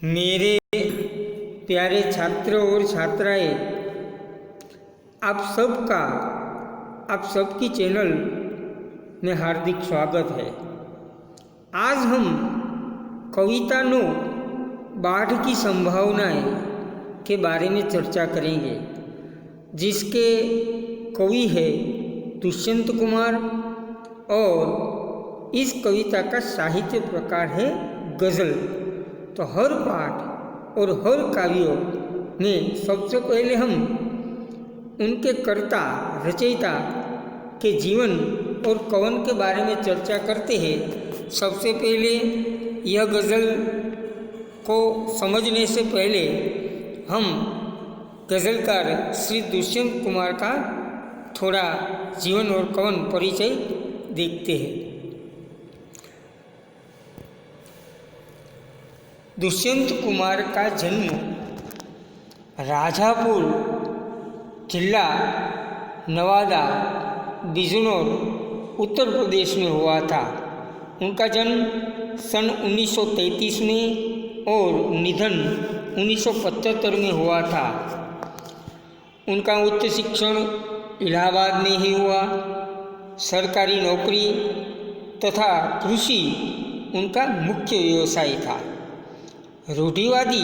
मेरे प्यारे छात्र और छात्राएं, आप सबकी चैनल में हार्दिक स्वागत है। आज हम कविता नो बाढ़ की संभावनाएं के बारे में चर्चा करेंगे, जिसके कवि है दुष्यंत कुमार और इस कविता का साहित्य प्रकार है गज़ल। तो हर पाठ और हर काव्यों में सबसे पहले हम उनके कर्ता रचयिता के जीवन और कवन के बारे में चर्चा करते हैं। सबसे पहले यह गज़ल को समझने से पहले हम गज़लकार श्री दुष्यंत कुमार का थोड़ा जीवन और कवन परिचय देखते हैं। दुष्यंत कुमार का जन्म राजापुर जिला नवादा बिजनौर उत्तर प्रदेश में हुआ था। उनका जन्म सन 1933 में और निधन 1975 में हुआ था। उनका उच्च शिक्षण इलाहाबाद में ही हुआ। सरकारी नौकरी तथा कृषि उनका मुख्य व्यवसाय था। रूढ़िवादी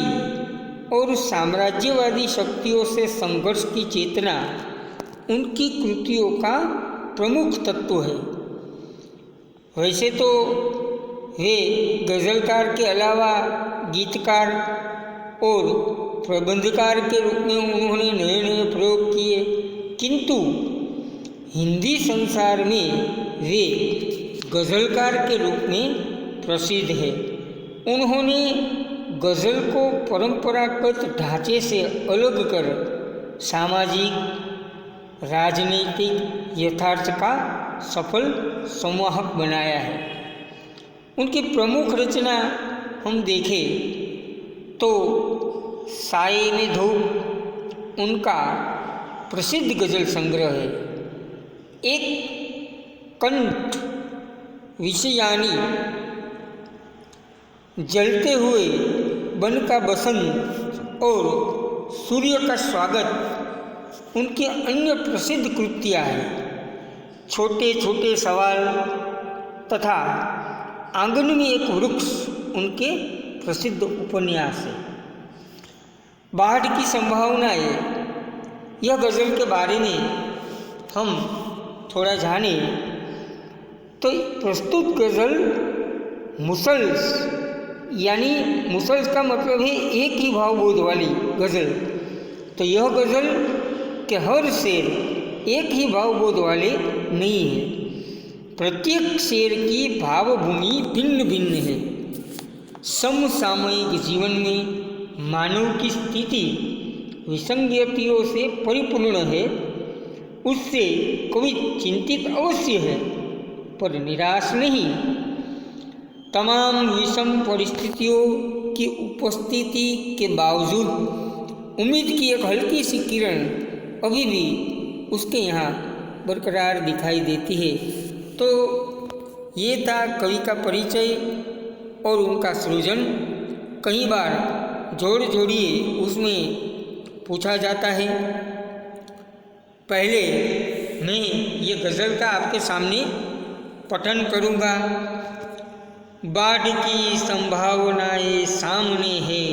और साम्राज्यवादी शक्तियों से संघर्ष की चेतना उनकी कृतियों का प्रमुख तत्व है। वैसे तो वे गज़लकार के अलावा गीतकार और प्रबंधकार के रूप में उन्होंने नए नए प्रयोग किए, किंतु हिंदी संसार में वे गज़लकार के रूप में प्रसिद्ध है। उन्होंने गज़ल को परंपरागत ढांचे से अलग कर सामाजिक राजनीतिक यथार्थ का सफल संवाहक बनाया है। उनकी प्रमुख रचना हम देखें तो साये में धूप उनका प्रसिद्ध गज़ल संग्रह है। एक कंठ विषयानी, जलते हुए बन का बसंत और सूर्य का स्वागत उनके अन्य प्रसिद्ध कृतियाँ हैं। छोटे छोटे सवाल तथा आंगन में एक वृक्ष उनके प्रसिद्ध उपन्यास है। बाढ़ की संभावनाएं, यह गज़ल के बारे में हम थोड़ा जानें तो प्रस्तुत गज़ल मुसल्स यानी मुसल्स का मतलब है एक ही भावबोध वाली गज़ल। तो यह गज़ल के हर शेर एक ही भावबोध वाले नहीं है। प्रत्येक शेर की भावभूमि भिन्न भिन्न है। समसामयिक जीवन में मानव की स्थिति विसंगतियों से परिपूर्ण है। उससे कवि चिंतित अवश्य है, पर निराश नहीं। तमाम विषम परिस्थितियों की उपस्थिति के बावजूद उम्मीद की एक हल्की सी किरण अभी भी उसके यहाँ बरकरार दिखाई देती है। तो ये था कवि का परिचय और उनका सृजन। कई बार जोड़ जोड़िए उसमें पूछा जाता है। पहले मैं ये गज़ल का आपके सामने पठन करूँगा। बाढ़ की संभावनाएं सामने है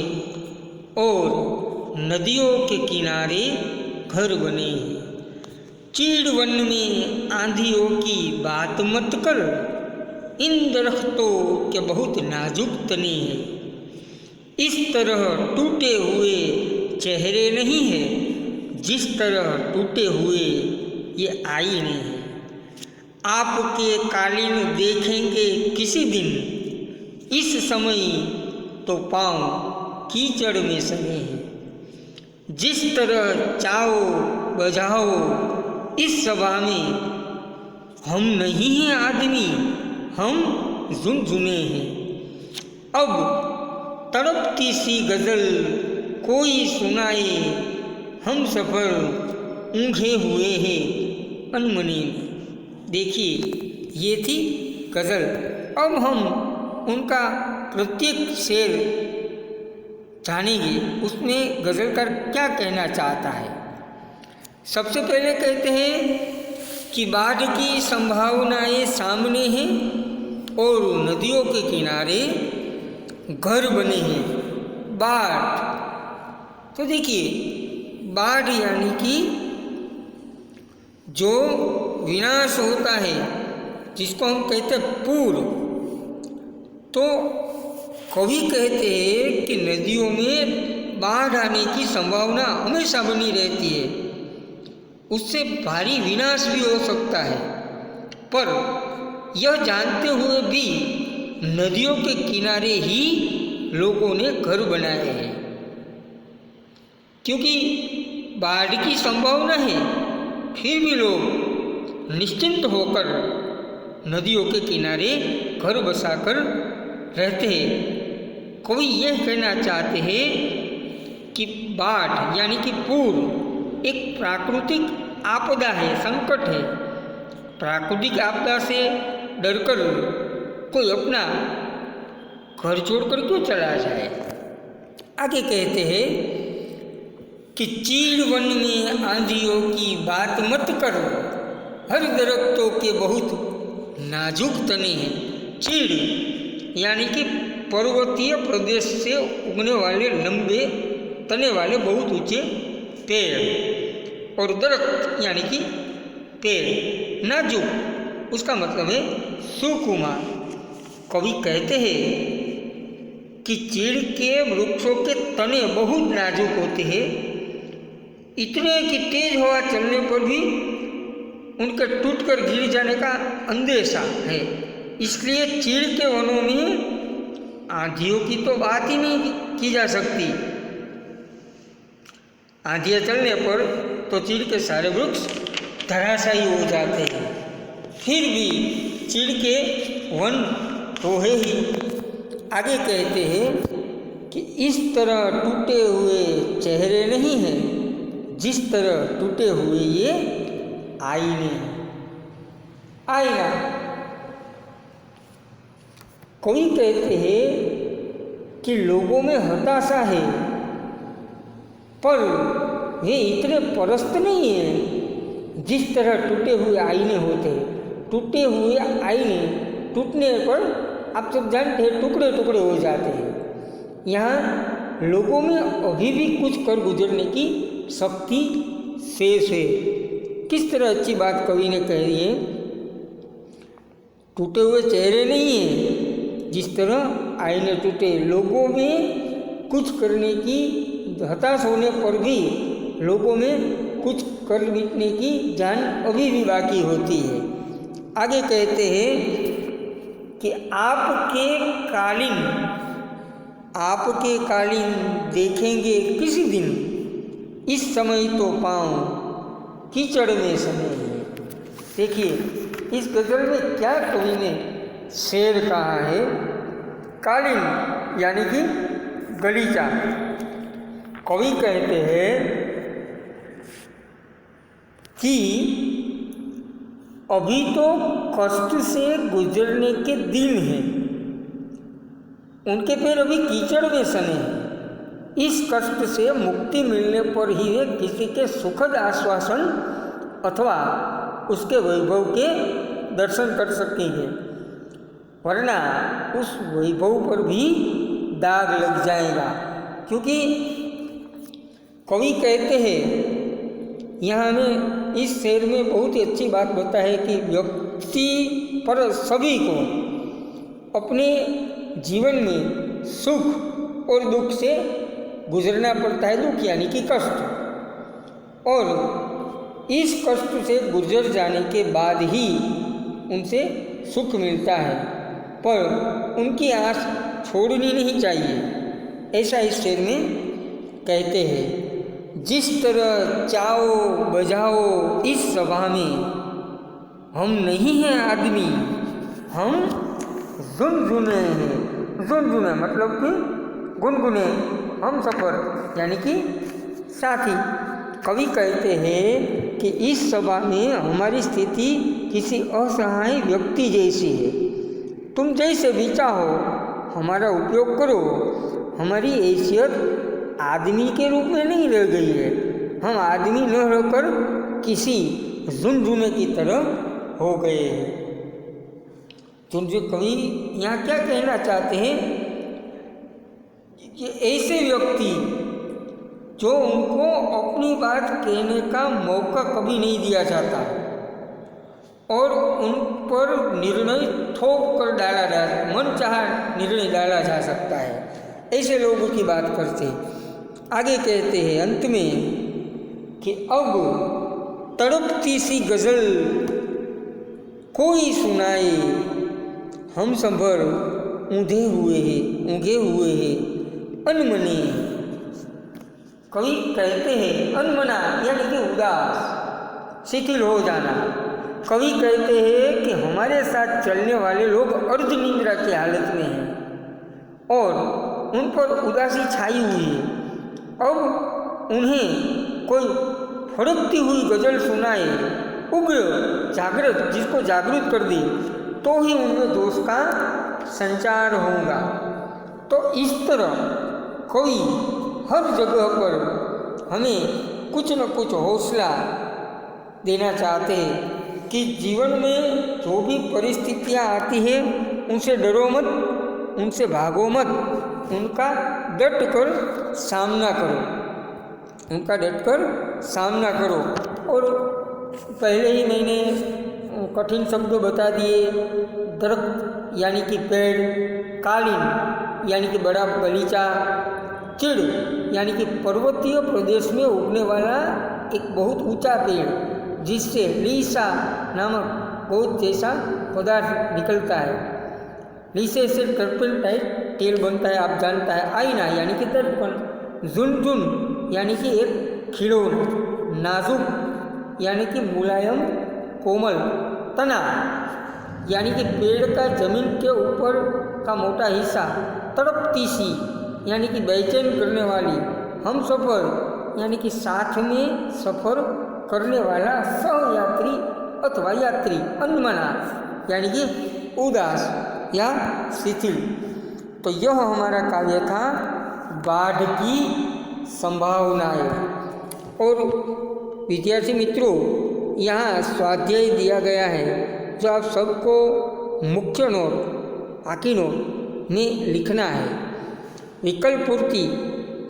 और नदियों के किनारे घर बने हैं। चीड़ वन में आंधियों की बात मत कर, इन दरख्तों के बहुत नाजुक तने हैं। इस तरह टूटे हुए चेहरे नहीं हैं जिस तरह टूटे हुए ये आईने हैं। आपके कालीन देखेंगे किसी दिन, इस समय तो पाँव कीचड़ में सने हैं। जिस तरह चाहो बजाओ इस सभा में, हम नहीं हैं आदमी, हम झुनझुने हैं। अब तड़पती सी गज़ल कोई सुनाए, हम सफ़र ऊँघे हुए हैं अनमने में। देखिए, ये थी गज़ल। अब हम उनका प्रत्येक शेर जानेंगे उसमें गज़लकार क्या कहना चाहता है। सबसे पहले कहते हैं कि बाढ़ की संभावनाएं सामने हैं और नदियों के किनारे घर बने हैं। बाढ़, तो देखिए बाढ़ यानी कि जो विनाश होता है, जिसको हम कहते हैं पूर। तो कवि कहते हैं कि नदियों में बाढ़ आने की संभावना हमेशा बनी रहती है, उससे भारी विनाश भी हो सकता है। पर यह जानते हुए भी नदियों के किनारे ही लोगों ने घर बनाए हैं, क्योंकि बाढ़ की संभावना है, फिर भी लोग निश्चिंत होकर नदियों के किनारे घर बसाकर रहते हैं। कवि यह कहना चाहते हैं कि बाढ़ यानी कि पूर एक प्राकृतिक आपदा है, संकट है। प्राकृतिक आपदा से डरकर कोई अपना घर छोड़कर क्यों चला जाए। आगे कहते हैं कि चीड़ वन में आंधियों की बात मत करो, हर दरख्तों के बहुत नाजुक तने हैं। चीड़ यानी कि पर्वतीय प्रदेश से उगने वाले लंबे तने वाले बहुत ऊंचे पेड़, और दरख्त यानी कि पेड़ नाजुक, उसका मतलब है सुकुमार। कवि कहते हैं कि चीड़ के वृक्षों के तने बहुत नाजुक होते हैं, इतने कि तेज हवा चलने पर भी उनके टूटकर गिर जाने का अंदेशा है। इसलिए चीड़ के वनों में आंधियों की तो बात ही नहीं की जा सकती। आंधियाँ चलने पर तो चीड़ के सारे वृक्ष धराशायी हो जाते हैं, फिर भी चीड़ के वन तो है ही। आगे कहते हैं कि इस तरह टूटे हुए चेहरे नहीं हैं जिस तरह टूटे हुए ये आईने। आईना, कोई कहते हैं कि लोगों में हताशा है, पर वे इतने परस्त नहीं हैं जिस तरह टूटे हुए आईने होते हैं। टूटे हुए आईने टूटने पर आप सब जानते हैं टुकड़े टुकड़े हो जाते हैं। यहाँ लोगों में अभी भी कुछ कर गुजरने की शक्ति शेष है। किस तरह अच्छी बात कवि ने कही है, टूटे हुए चेहरे नहीं हैं जिस तरह आईने टूटे। लोगों में कुछ करने की, हताश होने पर भी लोगों में कुछ कर बीतने की जान अभी भी बाकी होती है। आगे कहते हैं कि आपके कालीन देखेंगे किसी दिन, इस समय तो पाँव कीचड़ में सने हैं। देखिए इस गज़ल में क्या कवि ने शेर कहा है। कालीन यानी कि गलीचा। कवि कहते हैं कि अभी तो कष्ट से गुजरने के दिन हैं, उनके पैर अभी कीचड़ में सने हैं। इस कष्ट से मुक्ति मिलने पर ही वे किसी के सुखद आश्वासन अथवा उसके वैभव के दर्शन कर सकेंगे, वरना उस वैभव पर भी दाग लग जाएगा। क्योंकि कवि कहते हैं, यहाँ हमें इस शेर में बहुत ही अच्छी बात बता है कि व्यक्ति पर सभी को अपने जीवन में सुख और दुख से गुजरना पड़ता है। दुख यानी कि कष्ट, और इस कष्ट से गुजर जाने के बाद ही उनसे सुख मिलता है, पर उनकी आस छोड़नी नहीं चाहिए, ऐसा इस शेर में कहते हैं। जिस तरह चाओ बजाओ इस सभा में, हम नहीं हैं आदमी, हम झुनझुने हैं। झुनझुने मतलब कि गुनगुने, हम सफ़र यानी कि साथी। कवि कहते हैं कि इस सभा में हमारी स्थिति किसी असहाय व्यक्ति जैसी है। तुम जैसे भी चाहो हमारा उपयोग करो, हमारी हैसियत आदमी के रूप में नहीं रह गई है। हम आदमी न रहकर किसी झुनझुने की तरह हो गए हैं। तो जो कवि यहाँ क्या कहना चाहते हैं कि ऐसे व्यक्ति जो उनको अपनी बात कहने का मौका कभी नहीं दिया जाता और उन पर निर्णय थोप कर डाला जा मनचाहा निर्णय डाला जा सकता है, ऐसे लोगों की बात करते हैं। आगे कहते हैं अंत में कि अब तड़पती सी गज़ल कोई सुनाए, हम संभर ऊँधे हुए हैं अनमने। कवि कहते हैं अनमना यानी कि उदास, शिथिल हो जाना। कवि कहते हैं कि हमारे साथ चलने वाले लोग अर्ध निद्रा की हालत में हैं और उन पर उदासी छाई हुई है। अब उन्हें कोई फड़कती हुई गज़ल सुनाए, उग्र जागृत, जिसको जागृत कर दे, तो ही उनमें दोष का संचार होगा। तो इस तरह कोई हर जगह पर हमें कुछ न कुछ हौसला देना चाहते हैं कि जीवन में जो भी परिस्थितियाँ आती हैं उनसे डरो मत, उनसे भागो मत, उनका डट कर सामना करो। और पहले ही मैंने कठिन शब्द बता दिए। दरख्त यानी कि पेड़, कालीन यानी कि बड़ा बगीचा, चिड़ यानी कि पर्वतीय प्रदेश में उगने वाला एक बहुत ऊंचा पेड़ जिससे लीसा नामक बहुत जैसा पदार्थ निकलता है। लीसे से टर्पेंटाइट तेल बनता है, आप जानता है। आईना यानी कि दर्पण, झुनझुन यानी कि एक खिलौना, नाजुक यानी कि मुलायम कोमल, तना यानी कि पेड़ का जमीन के ऊपर का मोटा हिस्सा, तड़पती सी यानी कि बेचैन करने वाली, हम सफ़र यानी कि साथ में सफ़र करने वाला सहयात्री अथवा यात्री, अनमना यानी कि उदास या शिथिल। तो यह हमारा काव्य था बाढ़ की संभावनाएं। और विद्यार्थी मित्रों, यहाँ स्वाध्याय दिया गया है जो आप सबको मुख्य नोट, आखिरी नोट में लिखना है। विकल्प पूर्ति,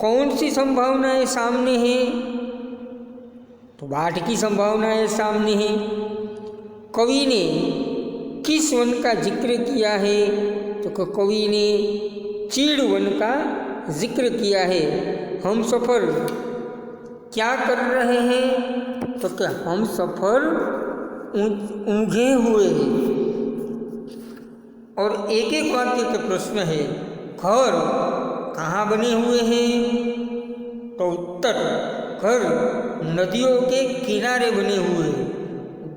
कौन सी संभावनाएं सामने हैं? तो बाढ़ की संभावनाएं सामने हैं। कवि ने किस वन का जिक्र किया है? तो कवि ने चीड़ वन का जिक्र किया है। हम सफ़र क्या कर रहे हैं? तो क्या हम सफ़र ऊँघे हुए हैं। और एक एक वाक्य के प्रश्न है। घर कहाँ बने हुए हैं? तो उत्तर, घर नदियों के किनारे बने हुए हैं।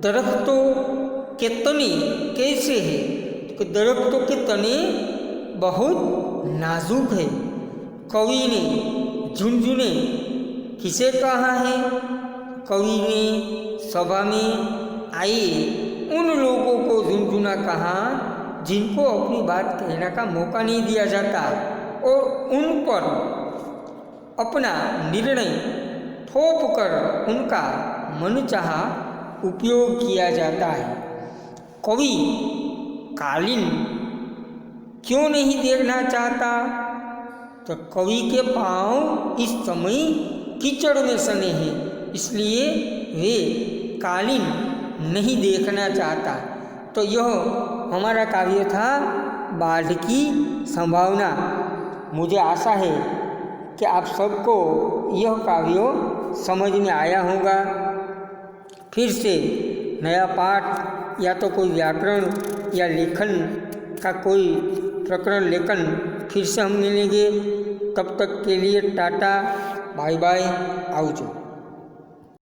दरख्तों के तने कैसे हैं? तो दरख्तों के तने बहुत नाजुक है। कवि ने झुनझुने किसे कहा है? कवि ने सभा में आए उन लोगों को झुनझुना कहा जिनको अपनी बात कहने का मौका नहीं दिया जाता और उन पर अपना निर्णय थोप कर उनका मनचाहा उपयोग किया जाता है। कवि कालीन क्यों नहीं देखना चाहता? तो कवि के पांव इस समय कीचड़ में सने हैं, इसलिए वे कालीन नहीं देखना चाहता। तो यह हमारा काव्य था बाढ़ की संभावना। मुझे आशा है कि आप सबको यह काव्य समझ में आया होगा। फिर से नया पाठ या तो कोई व्याकरण या लेखन का कोई प्रकरण लेखन फिर से हम मिलेंगे। तब तक के लिए टाटा, बाय बाय, आवजो।